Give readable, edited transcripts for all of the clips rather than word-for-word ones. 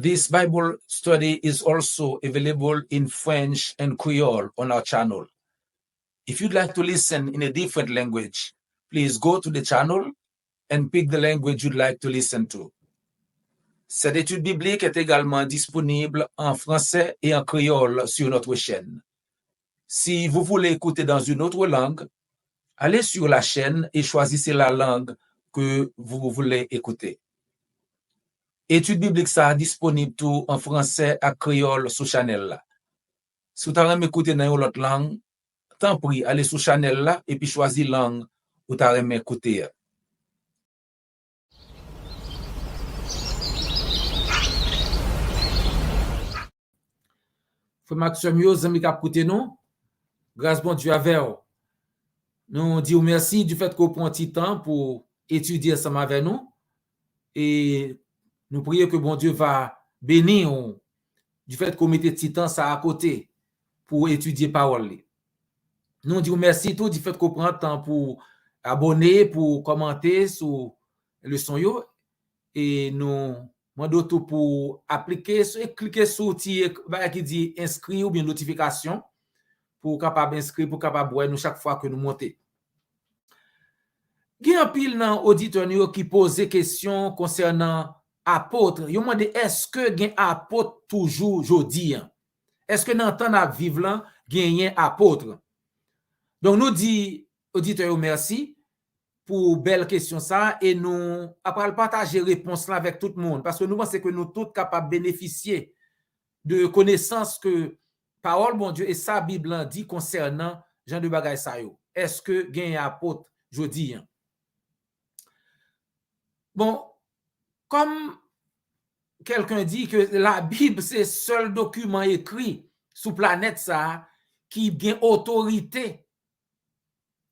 This Bible study is also available in French and Creole on our channel. If you'd like to listen in a different language, please go to the channel and pick the language you'd like to listen to. Cette étude biblique est également disponible en français et en créole sur notre chaîne. Si vous voulez écouter dans une autre langue, allez sur la chaîne et choisissez la langue que vous voulez écouter. Étude biblique ça disponible tout en français et créole sur channel là. Si vous avez écouté dans une autre langue, tant pis, allez sur channel là et puis choisir langue où vous avez écouté. Frère Maxime, yo, amis qui écouté nous, grâce bon Dieu avec vous. Nous disons merci du fait qu'on prend un petit temps pour étudier ensemble avec nous et nous prions que bon Dieu va bénir du fait qu'on mette petit temps ça à côté pour étudier parole. Nous disons merci tout du fait qu'on prend temps pour abonner, pour commenter sur le son yo et nous demandons tout pour appliquer et cliquer sur l'outil qui dit inscrire ou bien notification pour capable inscrire pour capable voir nous chaque fois que nous montons. Il y a un pile dans auditeur qui pose des questions concernant apôtre. Ils demandent est-ce que gen apôtre toujours aujourd'hui? Est-ce que dans le temps à vivre là, gen apôtre? Donc nous dit auditeur merci pour belle question ça et nous après partager réponse là avec tout le monde parce que nous pensons que nous tous capables bénéficier de connaissances que parole bon Dieu et sa Bible dit concernant Jean de bagay sa yo. Est-ce que gen apôtre aujourd'hui? Bon, comme quelqu'un dit que la Bible c'est le seul document écrit sur planète ça qui a autorité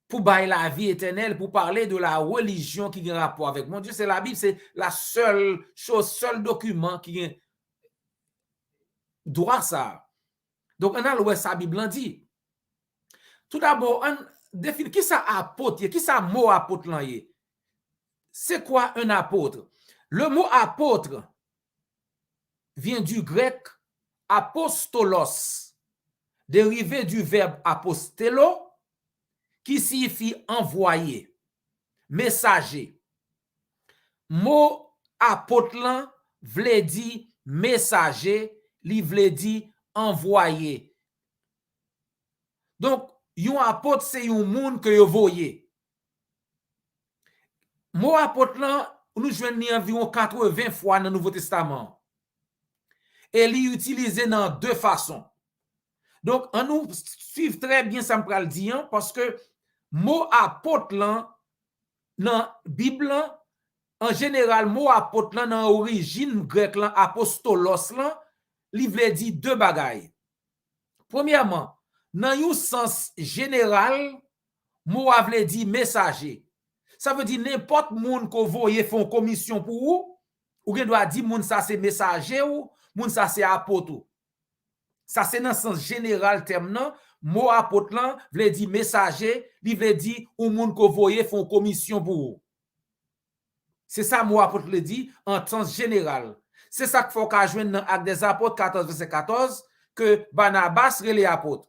pour bailler la vie éternelle, pour parler de la religion qui a un rapport avec mon Dieu, c'est la Bible, c'est la seule chose, seul document qui a droit ça. Donc on a le sa Bible en dit. Tout d'abord, on définit qui ça apôtre, qui ça mot apôtre là. C'est quoi un apôtre? Le mot apôtre vient du grec apostolos, dérivé du verbe apostello, qui signifie envoyer, messager. Mot apôtre là vle di messager, li vle di envoyer. Donc, yon apôtre c'est yon moun que yo voye. Mot apôtre là, nous joignons environ 80 fois dans le Nouveau Testament. Et il est utilisé dans deux façons. Donc, on nous suit très bien ça me dire parce que mot apôtre là, dans la Bible, en général, mot apôtre là, dans l'origine grecque là, apostolos là, il veut dire deux bagailles. Premièrement, dans un sens général, mot veut dire messager. Ça veut dire n'importe monde que vous voyez font commission pour vous, ou bien doit dire monde ça c'est messager ou monde ça c'est apôtre. Ça c'est dans le sens général terme non, mot apôtre là veut dire messager, il veut dire ou monde que vous voyez font commission pour vous. C'est ça mot apôtre le dit en sens général. C'est ça qu'il faut qu'a joindre dans Actes des Apôtres 14 verset 14 que Barnabas relé apôtre.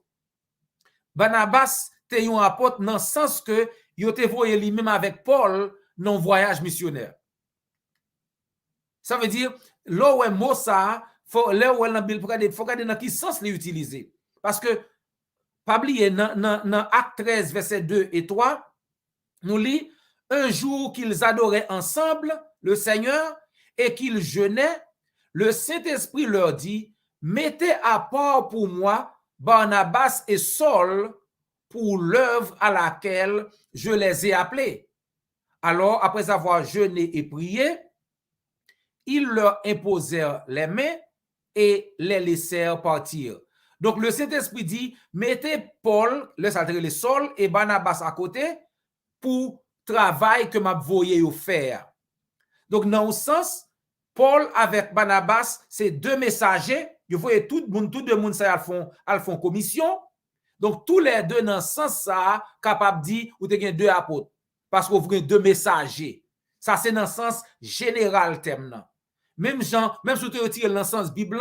Barnabas te un apôtre dans le sens que il était voyé lui-même avec Paul dans voyage missionnaire. Ça veut dire là où mot ça faut là où dans Bible faut regarder dans quel sens l'utiliser parce que pas oublier dans Acte 13 verset 2 et 3 nous lit un jour qu'ils adoraient ensemble le Seigneur et qu'ils jeûnaient, le Saint-Esprit leur dit mettez à part pour moi Barnabas et Saul pour l'œuvre à laquelle je les ai appelés. Alors, après avoir jeûné et prié, ils leur imposèrent les mains et les laissèrent partir. Donc, le Saint-Esprit dit, mettez Paul, le Saul et Barnabas à côté pour travail que m'a voyé faire. Donc, dans un sens, Paul avec Barnabas, c'est deux messagers. Vous voyez, tout le monde, ça font commission. Donc, tous les deux, dans ce sens, ça, capable de dire, ou te deux apôtres. Parce que vous avez deux messagers. Ça, c'est dans le sens général, terme. Même Jean, même si tu retires dans le sens Bible,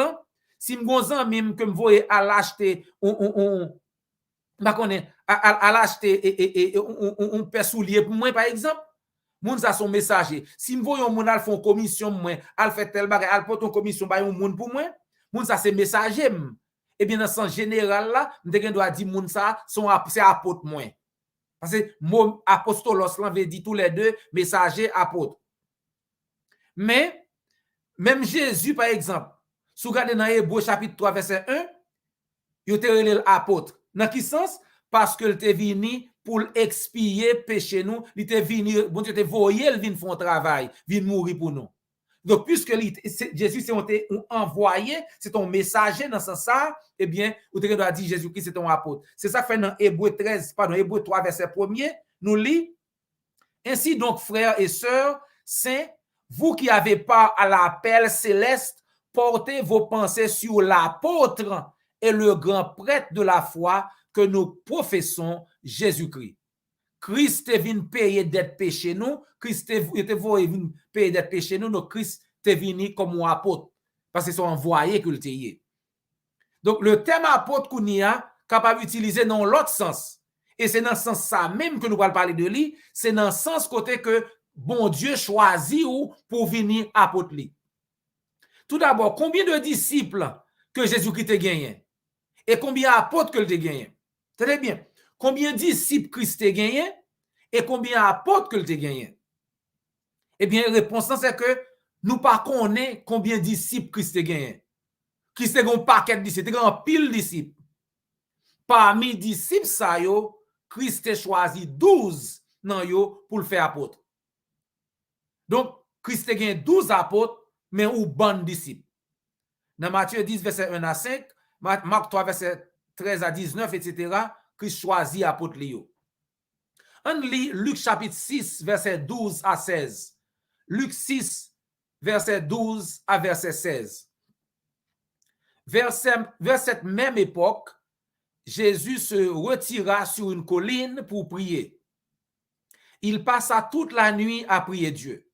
si je suis même que je voyais à l'acheter, à l'acheter un paire soulier pour moi, par exemple, moun ça son messager. Si je vois un moun al font commission, moi, al fait tel bagay, al porte une commission, ba un moun pour moi, moun ça c'est messager. Et bien, dans le sens général, là, je dois dire moun ça, c'est apôtre moi. Parce que mon apostolos là veut dire tous les deux, messager, apôtre. Mais, même Jésus, par exemple, si vous regardez dans Hébreux chapitre 3, verset 1, il était l'apôtre. Dans quel sens? Parce qu'il était venu pour expier péché nous. Il était venu, bon Dieu, il était voyé, il vient faire un travail, il vient mourir pour nous. Donc, puisque Jésus c'est envoyé, c'est ton messager dans ce sens, eh bien, vous doit dire Jésus-Christ c'est ton apôtre. C'est ça fait dans Hébreux 13, pardon, Hébreux 3, verset 1er, nous lit. Ainsi donc, frères et sœurs, saints, vous qui avez part à l'appel céleste, portez vos pensées sur l'apôtre et le grand prêtre de la foi que nous professons, Jésus-Christ. Christ est venu payer d'être péché nous, Christ est venu payer d'être péché nous, donc Christ est venu comme un apôtre, parce que c'est envoyé que le tayé. Donc le terme apôtre qu'on y a capable d'utiliser dans l'autre sens. Et c'est dans ce sens ça même que nous allons parler de lui, c'est dans le sens côté que bon Dieu choisit ou pour venir apôtre lui. Tout d'abord, combien de disciples que Jésus-Christ a gagné? Et combien d'apôtres que le a gagné? Très bien. Combien de disciples Christ a gagné? Et combien d'apôtres que le a gagné? Eh bien, la réponse c'est que nous ne connaissons pas combien de disciples Christ a gagné. Christ a un paquet de disciples, un pile de disciples. Parmi les disciples, ça yo, Christ a choisi 12 nan yo pour le faire apôtre. Donc, Christ a gagné 12 apôtres, mais ou bon disciples. Dans Matthieu 10, verset 1 à 5, Marc 3, verset 13 à 19, etc., Christ choisit apôtre Léo. On lit Luc chapitre 6, verset 12 à 16. Luc 6, verset 12 à verset 16. Vers cette même époque, Jésus se retira sur une colline pour prier. Il passa toute la nuit à prier Dieu.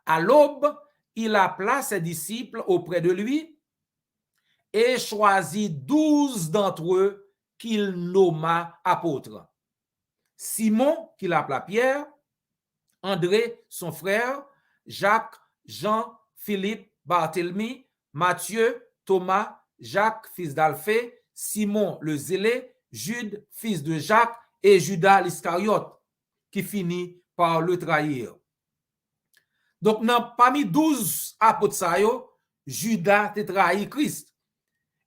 À l'aube, il appela ses disciples auprès de lui et choisit 12 d'entre eux qu'il nomma apôtres. Simon, qu'il appela Pierre, André, son frère, Jacques, Jean, Philippe, Barthélemy, Matthieu, Thomas, Jacques, fils d'Alphée, Simon le Zélé, Jude, fils de Jacques, et Judas l'Iscariote, qui finit par le trahir. Donc, parmi 12 apôtres, Judas a trahi Christ.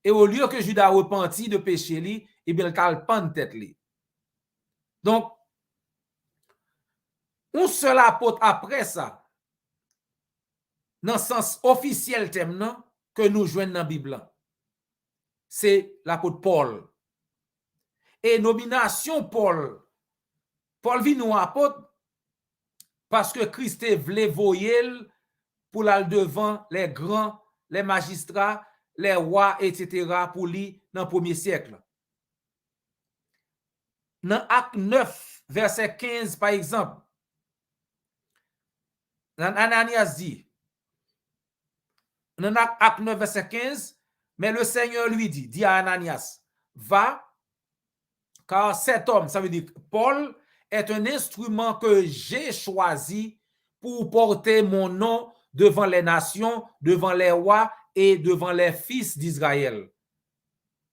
Et au lieu que Judas repenti de péché, eh bien, il a le tête. Donc, un seul apôtre après ça, dans le sens officiel thème, que nous joignons dans la Bible, c'est l'apôtre Paul. Et nomination Paul vit nous apôtre parce que Christ voulait voyer pour aller devant les grands, les magistrats, les rois, etc. pour lui dans le premier siècle. Dans Acte 9, verset 15, par exemple, Ananias dit, dans Acte 9, verset 15, mais le Seigneur lui dit à Ananias, va, car cet homme, ça veut dire Paul, est un instrument que j'ai choisi pour porter mon nom devant les nations, devant les rois et devant les fils d'Israël.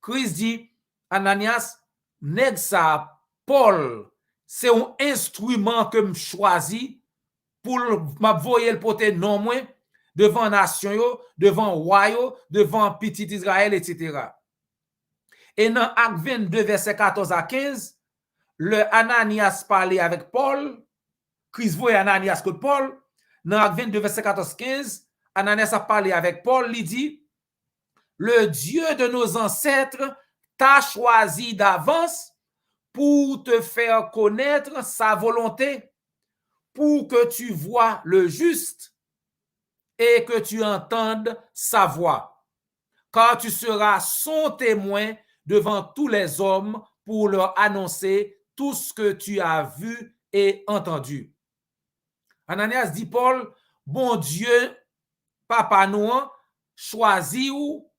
Christ dit, Ananias, nèg ça, Paul, c'est un instrument que je choisis pour m'avoyer le porter non moins devant nation, devant roi, devant petit Israël, etc. Et dans Acte 22, verset 14 à 15, le Ananias parlait avec Paul, Christ voyait Ananias contre Paul. Dans Acte 22, verset 14 à 15, Ananias a parlé avec Paul, il dit, le Dieu de nos ancêtres t'a choisi d'avance pour te faire connaître sa volonté, pour que tu vois le juste et que tu entendes sa voix. Car tu seras son témoin devant tous les hommes pour leur annoncer tout ce que tu as vu et entendu. Ananias dit Paul, bon Dieu papa nous choisi ou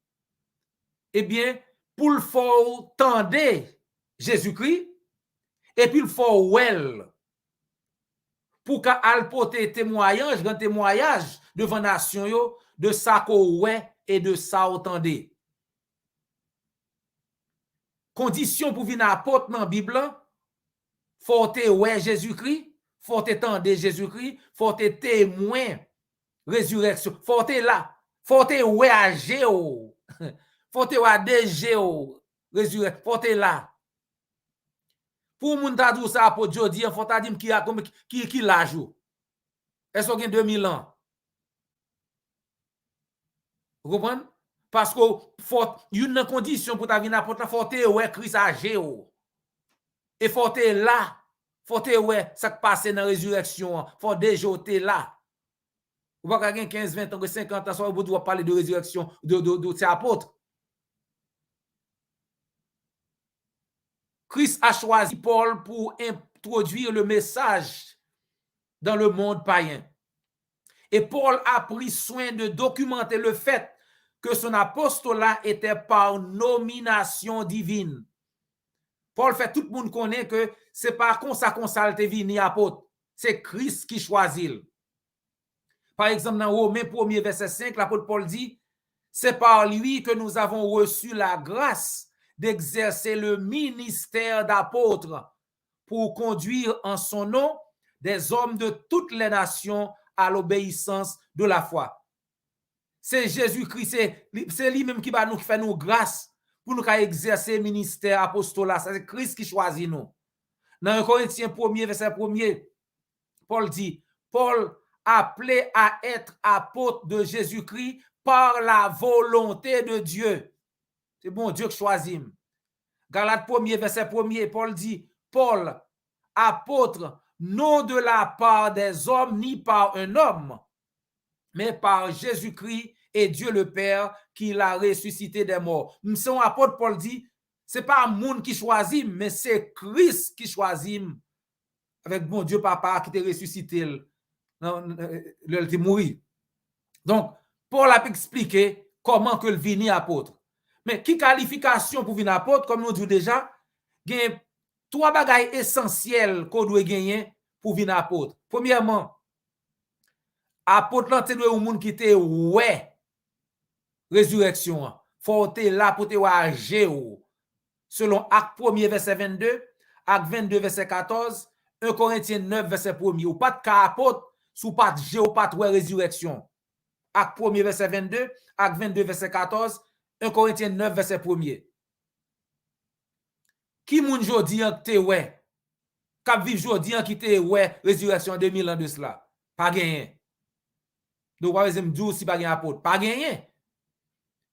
eh bien pour le faut tendre Jésus-Christ et puis le faut well pour qu'al porter témoignage, grand témoignage devant nation yo de ça qu'on ouais et de ça entendez. Condition pour venir apôtre dans la Bible, faut te ouais Jésus-Christ, faut te tendre Jésus-Christ, faut te témoin résurrection, faut te là, faut te ouais à Géo, faut te ouais à Géo, résurrection, faut te là. Pour moun ta dou ça apôtre jodi, faut ta dire qui l'âge. Est-ce qu'il y a 2000 ans? Vous comprenez? Parce que faut une condition pour ta venir apôtre, faut te ouais Christ à Géo. Et faut te là. Faut te ouais ça qui passe dans la résurrection. Faut déjà te là. Ou pas quelqu'un 15, 20 ans, 50 ans, soit vous doit parler de résurrection de ces apôtres. Christ a choisi Paul pour introduire le message dans le monde païen. Et Paul a pris soin de documenter le fait que son apostolat était par nomination divine. Paul fait tout le monde connaît que c'est pas comme ça qu'on s'alte vini apôtre. C'est Christ qui choisit. Par exemple, dans Romains 1er verset 5, l'apôtre Paul dit, c'est par lui que nous avons reçu la grâce d'exercer le ministère d'apôtre pour conduire en son nom des hommes de toutes les nations à l'obéissance de la foi. C'est Jésus-Christ, c'est lui-même qui va nous faire nous grâce pour nous exercer le ministère apostolat. C'est Christ qui choisit nous. Dans 1 Corinthiens 1er verset 1er, Paul dit, Paul appelé à être apôtre de Jésus-Christ par la volonté de Dieu. C'est bon Dieu qui choisit. Galates 1er verset 1er, Paul dit, Paul, apôtre, non de la part des hommes ni par un homme, mais par Jésus-Christ et Dieu le Père qui l'a ressuscité des morts. Son apôtre Paul dit, c'est pas un monde qui choisit, mais c'est Christ qui choisit avec bon Dieu Papa qui t'a ressuscité, le mourir. Donc, Paul a expliqué comment que le vini apôtre. Mais qui qualification pour venir apôtre, comme nous disons déjà, il y a trois bagailles essentielles qu'on doit gagner pour venir apôtre. Premièrement, apôtre là, c'est un monde qui te ouais résurrection. Faut te là pour te agir. Selon Acte 1er verset 22, Acte 22 verset 14, 1 Corinthiens 9 verset 1er. Ou pas de cas apôtre, sous pas de G ou pas de résurrection. Acte 1er verset 22, Acte 22 verset 14, 1 Corinthiens 9 verset 1er. Qui moun jodi an te ouais? Kap viv jodi an qui te ouais résurrection 2000 ans de cela? Pas gagné. Donc, par exemple, Dieu si pas gagné apôtre, pas gagné.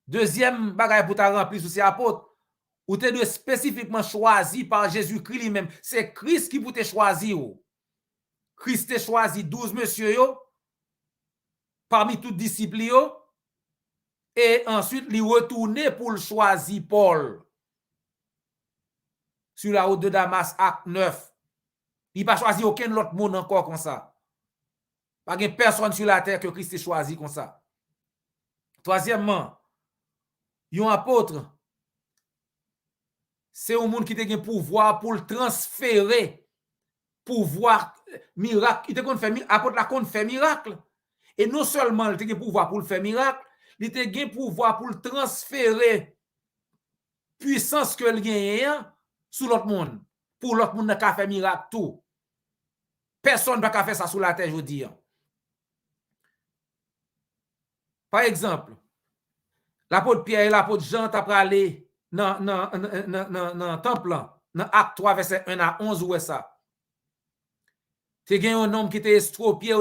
Deuxième bagaille pour ta remplir sous ces apôtres, ou te de spécifiquement choisi par Jésus-Christ lui-même. C'est Christ qui vous te choisi. Christ te choisi 12 monsieur yo, parmi toutes disciples yo, et ensuite il retourné pour le choisir Paul. Sur la route de Damas, acte 9. Il n'a pas choisi aucun autre monde encore comme ça. Pas de personne sur la terre que Christ ait choisi comme ça. Troisièmement, un apôtre, c'est un monde qui a un pouvoir pour le transférer, pouvoir miracle. Il a fait apôtre la fait miracle. Et non seulement il a un pouvoir pour le faire miracle, il a un pouvoir pour le transférer puissance que le gagne sur l'autre monde. Pour l'autre monde qui a fait miracle tout. Personne ne peut faire ça sur la terre, je dis. Par exemple, l'apôtre Pierre et l'apôtre Jean t'as aller dans le temple, dans Acte 3, verset 1 à 11, où est ça? Tu as un homme qui était estropié,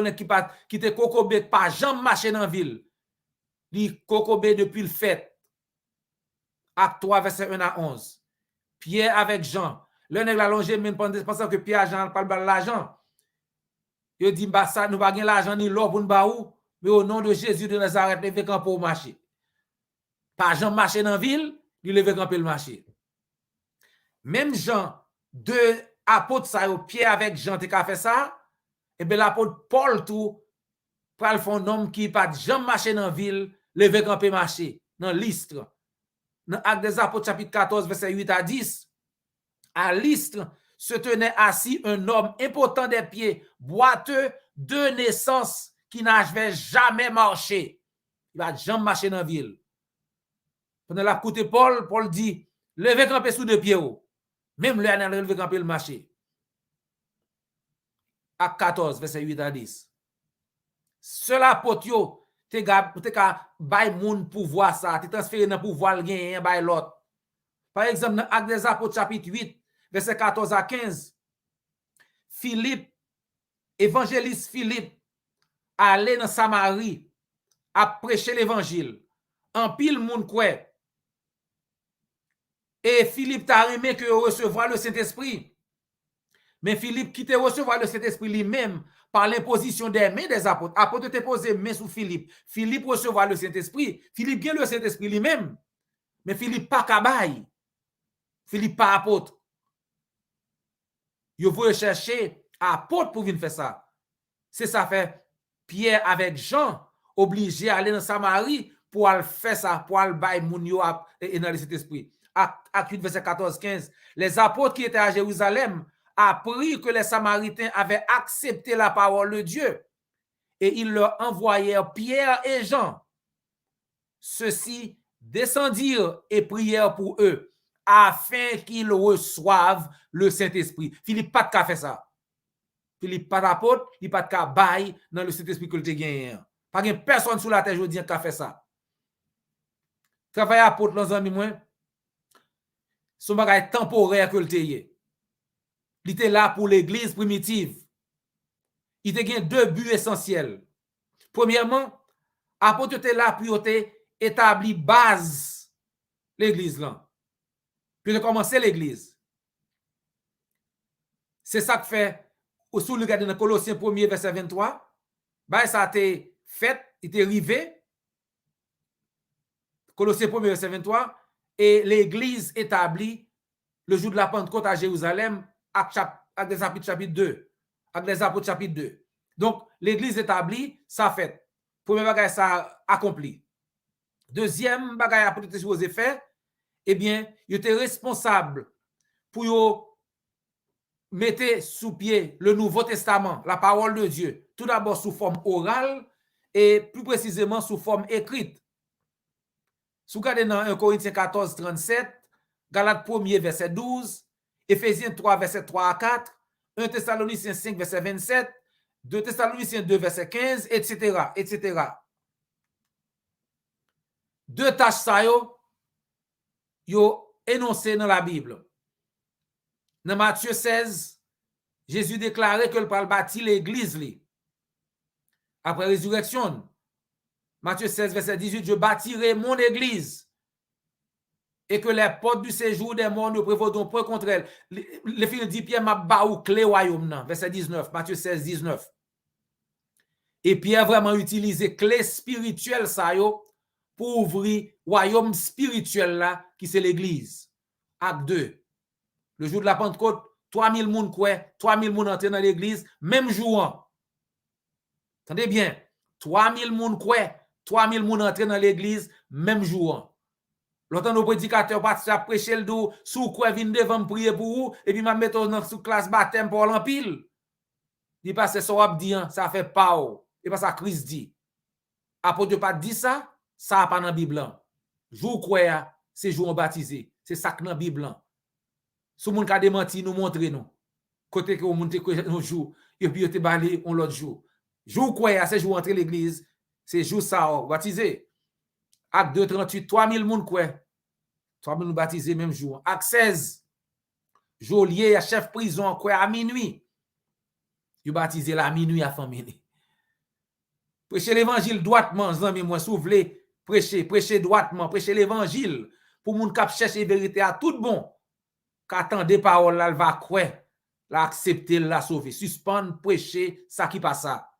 qui était cocobé, pas jamais marché dans la ville. Il cocobé depuis le fait. Acte 3, verset 1 à 11. Pierre avec Jean. Le nègre a longé, même pensant que Pierre et Jean parlent de l'argent. Il dit, bah, ça, nous n'avons pas l'argent ni l'or pour nous baou, mais au nom de Jésus de Nazareth, levez camp pour marcher. Pas Jean marcher dans la ville, il levez camp pour le marcher. Même Jean, deux apôtres, ça, Pierre avec Jean, tu as fait ça, et bien l'apôtre Paul, tout, pral fon homme qui pas jamais marché dans ville, lever camper marcher dans Lystre. Dans Actes des Apôtres chapitre 14 verset 8 à 10, à Lystre se tenait assis un homme impotent des pieds, boiteux de naissance, qui n'avait jamais marché. Il va jamais marcher dans la ville. Pendant la côté Paul, Paul dit, levez camper sous deux pieds. Même le a levé camper le marché. Acte 14, verset 8 à 10. Cela potio, te ka bay moun pouvoir ça, te transféré dans pouvoir gen bay l'autre. Par exemple, dans Acte des Apôtres chapitre 8, verset 14 à 15, Philippe, évangéliste Philippe, allé dans Samarie à prêcher l'évangile. En pile moun kwe. Et Philippe t'a aimé que recevoir le Saint-Esprit. Mais Philippe qui te recevoir le Saint-Esprit lui-même par l'imposition des mains des apôtres. Apôtre te posé main sous Philippe. Philippe recevoir le Saint-Esprit. Philippe gagne le Saint-Esprit lui-même. Mais Philippe pas kabay. Philippe pas apôtre. Il faut chercher apôtre pour venir faire ça. C'est ça fait Pierre avec Jean obligé à aller dans Samarie pour aller faire ça, pour aller bailler moun yo et dans le Saint-Esprit. Acte 8, verset 14-15. Les apôtres qui étaient à Jérusalem apprirent que les Samaritains avaient accepté la parole de Dieu et ils leur envoyèrent Pierre et Jean. Ceux-ci descendirent et prièrent pour eux afin qu'ils reçoivent le Saint-Esprit. Philippe pas de fait ça. Philippe pas d'apôtre, il pas de bail dans le Saint-Esprit que le te gagné. Pas de personne sur la terre aujourd'hui qui a fait ça. Travail apôtre dans un moins son bagage temporaire que le te y. Il était là pour l'église primitive. Il te gagne deux buts essentiels. Premièrement, apôtre était là pour établir base l'église là. Puis de commencer l'église. C'est ça que fait sous le regard dans Colossiens 1er verset 23, bah ça a été fait, il était arrivé. Colossiens 1er verset 23 et l'église établie le jour de la Pentecôte à Jérusalem, Actes des Apôtres chapitre 2. Actes des Apôtres chapitre 2. Donc l'église établie, ça fait. Premier bagage ça accompli. Deuxième bagage apôtre te supposé faire, eh bien, il était responsable pour mettre sous pied le Nouveau Testament, la parole de Dieu, tout d'abord sous forme orale et plus précisément sous forme écrite. Si vous regardez dans 1 Corinthiens 14, 37, Galates 1er, verset 12, Éphésiens 3, verset 3 à 4, 1 Thessaloniciens 5, verset 27, 2 Thessaloniciens 2, verset 15, etc., etc. Deux tâches ça yo énoncé dans la Bible. Dans Matthieu 16, Jésus déclarait que le parle bâti l'église après résurrection. Matthieu 16, verset 18, je bâtirai mon église et que les portes du séjour des morts ne prévaudront point contre elle. Le film dit Pierre m'a baou clé royaume, verset 19, Matthieu 16, 19. Et Pierre vraiment utilisé clé spirituelle ça yo pour ouvrir royaume spirituel là qui c'est l'église. Acte 2. Le jour de la Pentecôte, 3000 moun quoi, 3000 moun entré dans l'église même jour. Entendez bien, 3000 moun quoi, 3000 moun entré dans l'église même jour. L'autant nos prédicateurs partent à prêcher le dos sous quoi vinn devant me prier pour vous et puis m'a mettre dans sous classe baptême pour l'empile. Dit pas c'est ça dit ça fait pas et pas ça Christ dit. Apôtre pas dit ça, ça pas dans Bible. Jour quoi c'est jour baptisé, c'est ça dans Bible. Sous moun ka démenti nous montrer nous. Côté que on monte nous jour et puis te balé on l'autre jour. Jour quoi c'est jour entrer l'église, c'est jour ça baptisé. Acte 2 38 3000 moun quoi. 3000 nous baptisé même jour. Acte 16 geôlier à chef prison quoi à minuit. You baptisé la minuit à famille. Prêcher l'évangile droitement, zami moi souvle, prêcher droitement, prêcher l'évangile pour moun k'ap chercher vérité à tout bon. Qu'attendez parole là, elle va quoi? L'accepter, la sauver. Suspendre, prêcher, ça qui passe ça.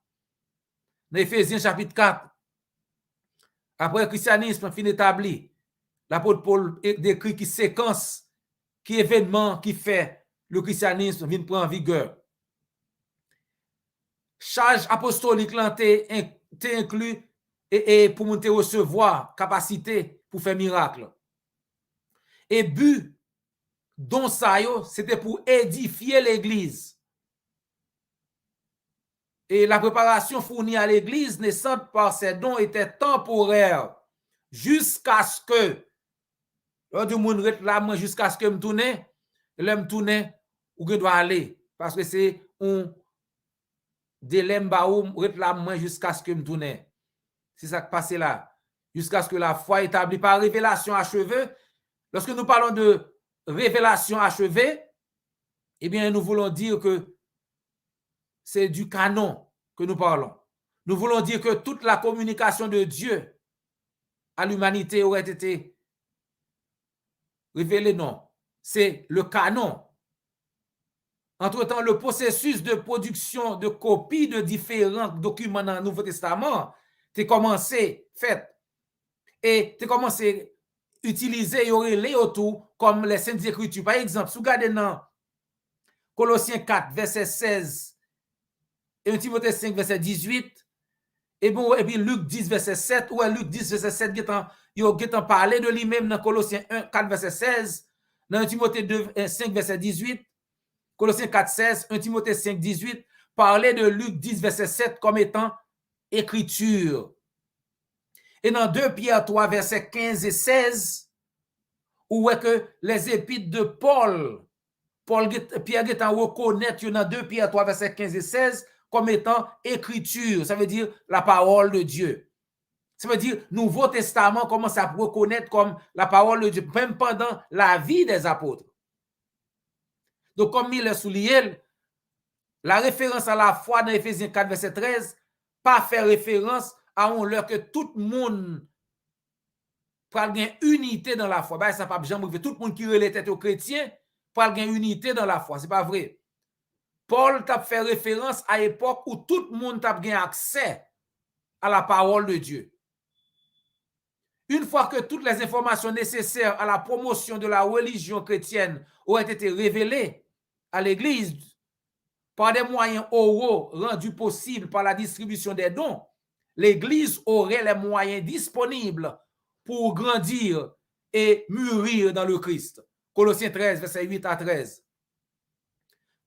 Dans Éphésiens chapitre 4, après le christianisme fin établi, l'apôtre Paul décrit qui séquence, qui événement qui fait le christianisme vient prendre vigueur. Charge apostolique lante te inclus et pour monter recevoir capacité pour faire miracle. Et but don ça yo, c'était pour édifier l'église. Et la préparation fournie à l'église naissante par ces dons était temporaire jusqu'à ce que du monde rete là moi jusqu'à ce que me tourne où que doit aller parce que c'est un délai baou rete là moi jusqu'à ce que me tourne. C'est ça qui passe là. Jusqu'à ce que la foi établie par révélation achevée. Lorsque nous parlons de révélation achevée, eh bien, nous voulons dire que c'est du canon que nous parlons. Nous voulons dire que toute la communication de Dieu à l'humanité aurait été révélée. Non, c'est le canon. Entre-temps, le processus de production de copies de différents documents dans le Nouveau Testament t'es commencé, fait, et t'es commencé utiliser les autour comme les Saintes Écritures. Par exemple, si vous regardez dans Colossiens 4, verset 16, et 1 Timothée 5, verset 18, et puis Luc 10, verset 7, ou Luc 10, verset 7, il a parlé de lui-même dans Colossiens 1, 4, verset 16, dans 1 Timothée 2, 5, verset 18, Colossiens 4, 16, 1 Timothée 5, 18, parlait de Luc 10, verset 7 comme étant écriture. Et dans 2 Pierre 3, verset 15 et 16, où est que les épîtres de Pierre est en reconnaître dans 2 Pierre 3, verset 15 et 16 comme étant écriture. Ça veut dire la parole de Dieu. Ça veut dire Nouveau Testament commence à reconnaître comme la parole de Dieu, même pendant la vie des apôtres. Donc, comme il est souligné, la référence à la foi dans Éphésiens 4, verset 13, pas faire référence à on l'heure que tout le monde pral gen unité dans la foi. Ben, ça pas jamais tout le monde qui relève tête aux chrétiens pral gen unité dans la foi. C'est pas vrai. Paul t'a fait référence à l'époque où tout le monde t'a gen accès à la parole de Dieu. Une fois que toutes les informations nécessaires à la promotion de la religion chrétienne auraient été révélées à l'Église par des moyens oraux rendus possibles par la distribution des dons, l'Église aurait les moyens disponibles pour grandir et mûrir dans le Christ. Colossiens 13, verset 8 à 13.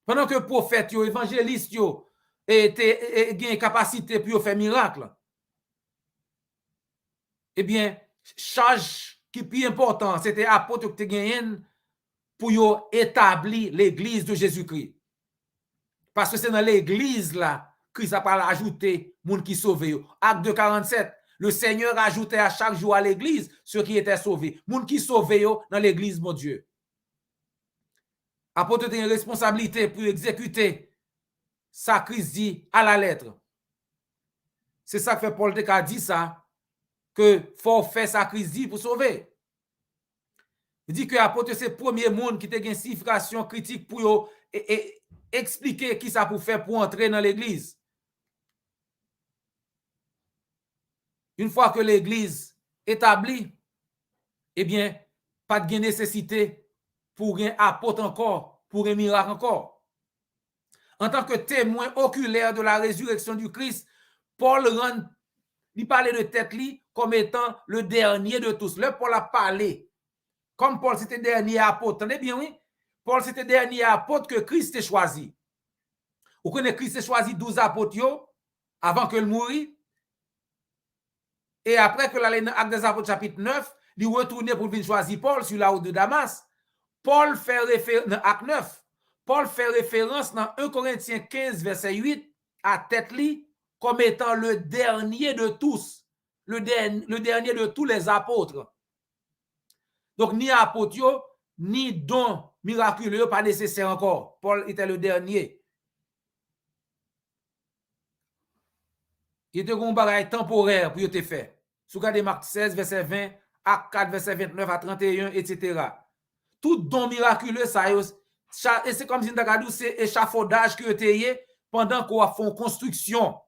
Pendant que prophètes, évangélistes, étaient gain capacité pour faire miracle, eh bien, charge qui est plus important, c'était apôtre qui gagné pour établir l'église de Jésus-Christ. Parce que c'est dans l'église là Christ a pas ajouté monde qui sauvé. Acte 2, 47. Le Seigneur ajoutait à chaque jour à l'église ceux qui étaient sauvés. Monde qui sauvé dans l'église, mon Dieu. Apôtre a une responsabilité pour exécuter ça Christ dit à la lettre. C'est ça que fait Paul a dit ça, que faut faire ça Christ dit pour sauver. Il dit que apôtre c'est le premier monde qui a une signification critique pour expliquer qui ça pour faire pour entrer dans l'église. Une fois que l'église est établie, eh bien, pas de nécessité pour un apôtre encore, pour un miracle encore. En tant que témoin oculaire de la résurrection du Christ, Paul il parlait de tête comme étant le dernier de tous. Là, Paul a parlé. Comme Paul c'était dernier apôtre. Tenez bien, oui? Paul c'était dernier apôtre que Christ ait choisi. Vous connaissez Christ a choisi 12 apôtres avant que le mourit. Et après que l'acte des apôtres chapitre 9, il retourne pour venir choisir Paul sur la route de Damas. Paul fait référence dans acte 9. Paul fait référence dans 1 Corinthiens 15, verset 8 à tête comme étant le dernier de tous, le dernier de tous les apôtres. Donc, ni apôtre, ni don miraculeux, pas nécessaire encore. Paul était le dernier. Il était un bagage temporaire pour te faire. Si vous regardez Marc 16, verset 20, Acte 4, verset 29 à 31, etc. Tout don miraculeux, ça et c'est comme si c'est échafaudage que tu as pendant qu'on a fait construction.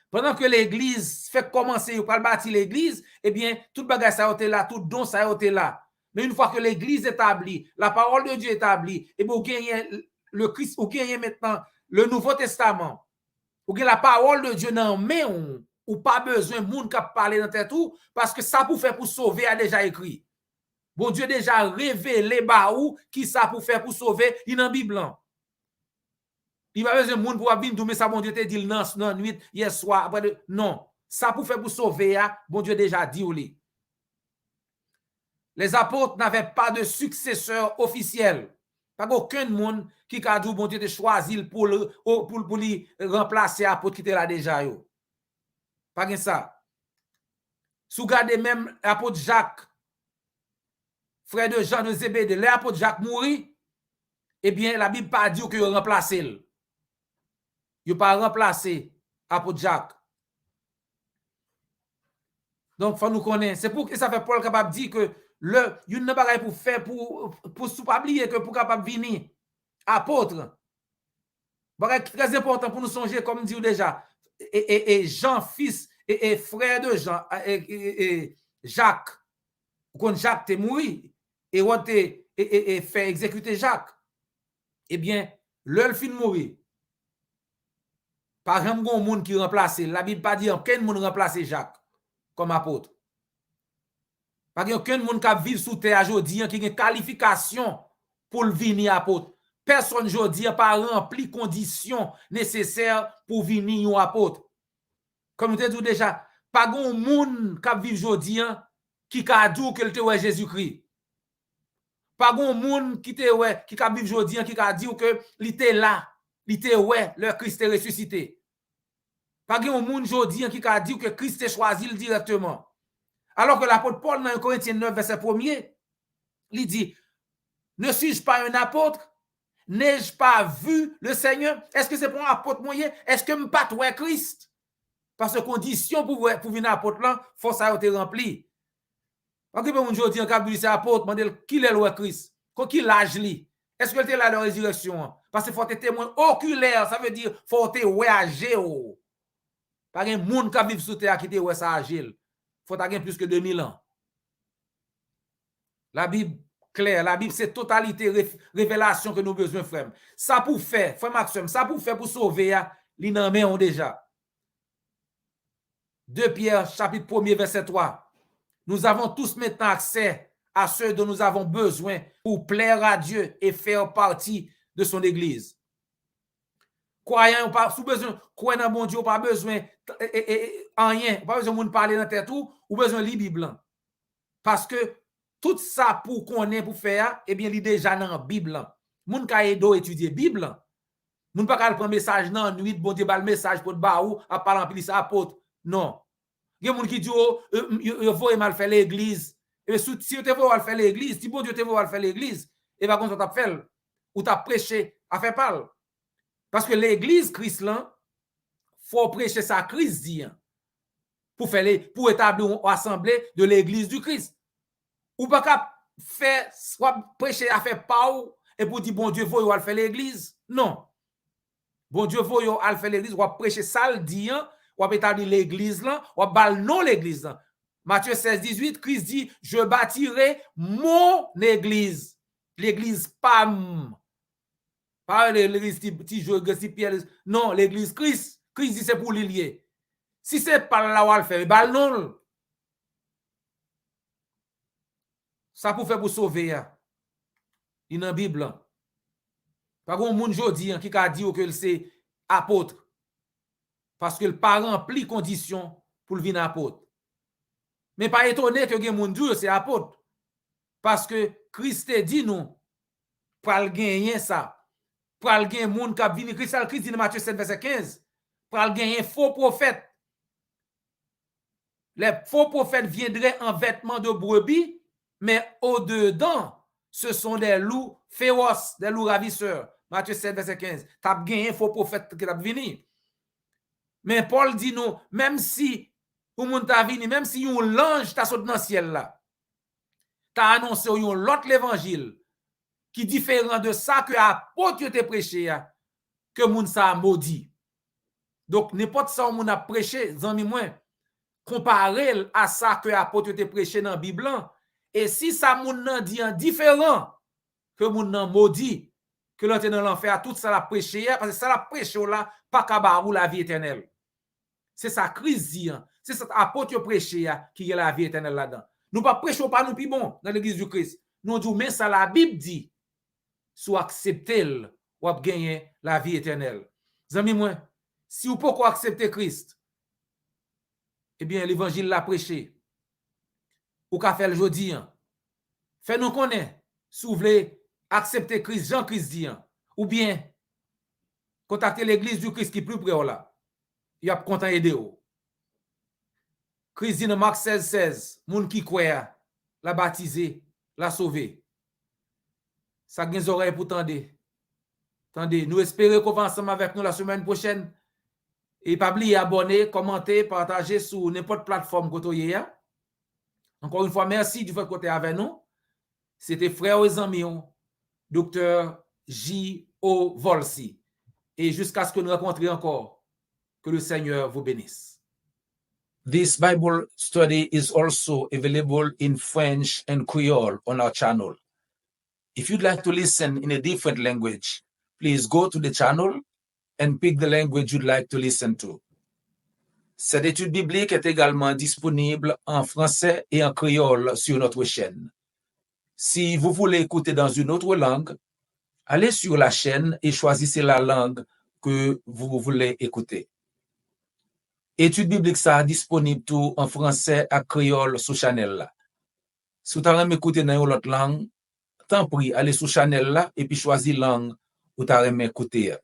Pendant que l'église fait commencer, pour bâtir l'église, eh bien, tout bagage ça a été là, tout don ça a été là. Mais une fois que l'église est établie, la parole de Dieu est établie, et bien, le Christ, vous gagnez maintenant le Nouveau Testament, ou que la parole de Dieu dans main ou pas besoin moun qui parler dans tête tout parce que ça pour faire pour sauver a déjà écrit. Bon Dieu déjà révélé ba ou qui ça pour faire pour sauver, il dans Bible. Il va besoin moun pour venir mais ça bon Dieu te dit dans nuit hier soir après non, ça pour faire pour sauver bon Dieu déjà dit ou li. Les apôtres n'avaient pas de successeur officiel. Pas aucun monde qui a dit bon Dieu te choisi pour lui remplacer apôtre qui était là déjà yo. Pas gen ça. Sous garder même apôtre Jacques, frère de Jean de Zébédée, l'apôtre Jacques mourit, eh bien la Bible pas dit que remplacer. Il pas remplacé apôtre Jacques. Donc faut nous connaître. C'est pour que ça fait Paul capable dire que il n'a pas pour faire pour pas oublier que pour capable venir apôtre. C'est très important pour nous songer comme dit déjà et Jean fils et frère de Jean et Jacques. Quand Jacques t'est mort et on et fait exécuter Jacques. Eh bien, le fin mourir. Par exemple, un monde qui remplace, la Bible pas dit aucun monde remplacer Jacques comme apôtre. Pas aucun monde qui vit sous terre aujourd'hui qui a une qualification pour venir apôtre. Personne aujourd'hui n'a pas rempli conditions nécessaires pour venir un apôtre. Comme je dit déjà, pas un monde qui vit aujourd'hui qui a dit que le Jésus-Christ. Pas un monde qui vit aujourd'hui qui a dit que il était là, il était le Christ est ressuscité. Pas un monde aujourd'hui qui a dit que Christ est choisi directement. Alors que l'apôtre Paul dans 1 Corinthiens 9 verset 1er, il dit ne suis-je pas un apôtre? N'ai-je pas vu le Seigneur? Est-ce que c'est pour un apôtre moyen? Est-ce que je ne pas toi Christ? Parce que condition pour venir apôtre là, faut ça être rempli. Parce que aujourd'hui, en cas de apôtre, demande qui est le Christ? Qui l'âge li? Est-ce que tu es là dans la résurrection? Parce qu'il faut être témoin oculaire, ça veut dire faut être ouais agé. Pas un monde qui vit sous terre qui te ouais ça agile. Faut avoir plus que 2000 ans. La Bible claire, la Bible c'est totalité révélation que nous avons besoin frère. Ça pour faire, frère Maxime, ça pour faire pour sauver li nan men on déjà. 2 Pierre chapitre 1er verset 3. Nous avons tous maintenant accès à ceux dont nous avons besoin pour plaire à Dieu et faire partie de son église. Croyant pas sous besoin, croyant dans bon Dieu pas besoin rien, pas besoin de parler dans tête tout ou besoin lire Bible. Parce que tout ça pour connaître pour faire eh bien il déjà dans la Bible. Moun ka edo étudier Bible. Moun pas ka prendre message dans nuit bon Dieu ba le message pour ba ou à parler en pile ça apôtre. Non. Il y a moun qui dit oh yo faut mal faire l'église. Et si tu te veux faire l'église, si bon Dieu te veut faire l'église, et va comme ça t'a fait ou t'a prêché à faire parler. Parce que l'église Christ là faut prêcher sa Christ dit pour établir une assemblée de l'église du Christ. Ou pas qu'à faire soit prêcher à faire pas et pour dire bon Dieu faut aller faire l'église. Non. Bon Dieu faut aller faire l'église ou prêcher ça le dit ou établir l'église là ou bal non l'église là. Matthieu 16 18 Christ dit je bâtirai mon église. L'église Pam. Pas l'église petit jeu Pierre. Non, l'église Christ. Christ dit c'est pour l'ilier. Si c'est pas là où le faire, bal non. Ça pour faire pour sauver. Il dans la Bible. Pas un monde jodi qui a dit que c'est apôtre. Parce que le pas rempli condition pour le venir apôtre. Mais pas étonné que gen monde dit c'est apôtre. Parce que Christ dit nous pour le gagner ça. Pour le gagner monde qui vient Christ dit dans Matthieu 7 verset 15. Pour le gagner faux prophète. Les faux prophètes viendraient en vêtements de brebis, mais au-dedans, ce sont des loups féroces, des loups ravisseurs. Matthieu 7, verset 15. Tu as gagné un faux prophète qui t'a venu. Mais Paul dit nous, même si ou moun t'a venu, même si un l'ange t'a sauté dans le ciel là, t'a annoncé l'autre l'évangile qui est différent de ça que apôtre te prêché, que moun sa maudit. Donc, n'importe ça moun a prêché, zanmi moins, comparé à ça que apôtre te prêché dans la Bible. Et si ça moun nan dit différent que moun nan maudit, que l'autre dans l'enfer, tout ça la prêché, parce que ça la prêché là, pas qu'à ou la vie éternelle. C'est ça, crise dit, c'est cet apôtre prêché qui est la vie éternelle là-dedans. Nous pas prêchons pas nous plus bon dans l'église du Christ. Nous disons, mais ça la Bible dit, soit accepter ou gagner la vie éternelle. Amis moi, si vous pouvez accepter Christ, eh bien, l'évangile l'a prêché. Ou qu'a fait le jeudi, fais-nous connaître, si vous voulez accepter Christ, Jean-Christ dit, ou bien, contacter l'église du Christ qui est plus près là. Il a content aider. Christ dit dans Marc 16, moun qui croit, la baptisé, la sauvé. Ça a des oreilles pour tendre. Attendez, nous espérons qu'on va ensemble avec nous la semaine prochaine. Et pas oublier abonner, commenter, partager sur n'importe plateforme que vous avez. Encore une fois, merci du fait que vous êtes avec nous. C'était frère et amis, Dr. J.O. Volsi. Et jusqu'à ce que nous rencontrions encore, que le Seigneur vous bénisse. This Bible study is also available in French and Creole on our channel. If you'd like to listen in a different language, please go to the channel and pick the language you'd like to listen to. Cette étude biblique est également disponible en français et en créole sur notre chaîne. Si vous voulez écouter dans une autre langue, allez sur la chaîne et choisissez la langue que vous voulez écouter. Étude biblique ça disponible tout en français et créole sur channel là. Si vous avez écouter dans une autre langue, tant pis, allez sur channel là et puis choisissez langue où vous avez écouter.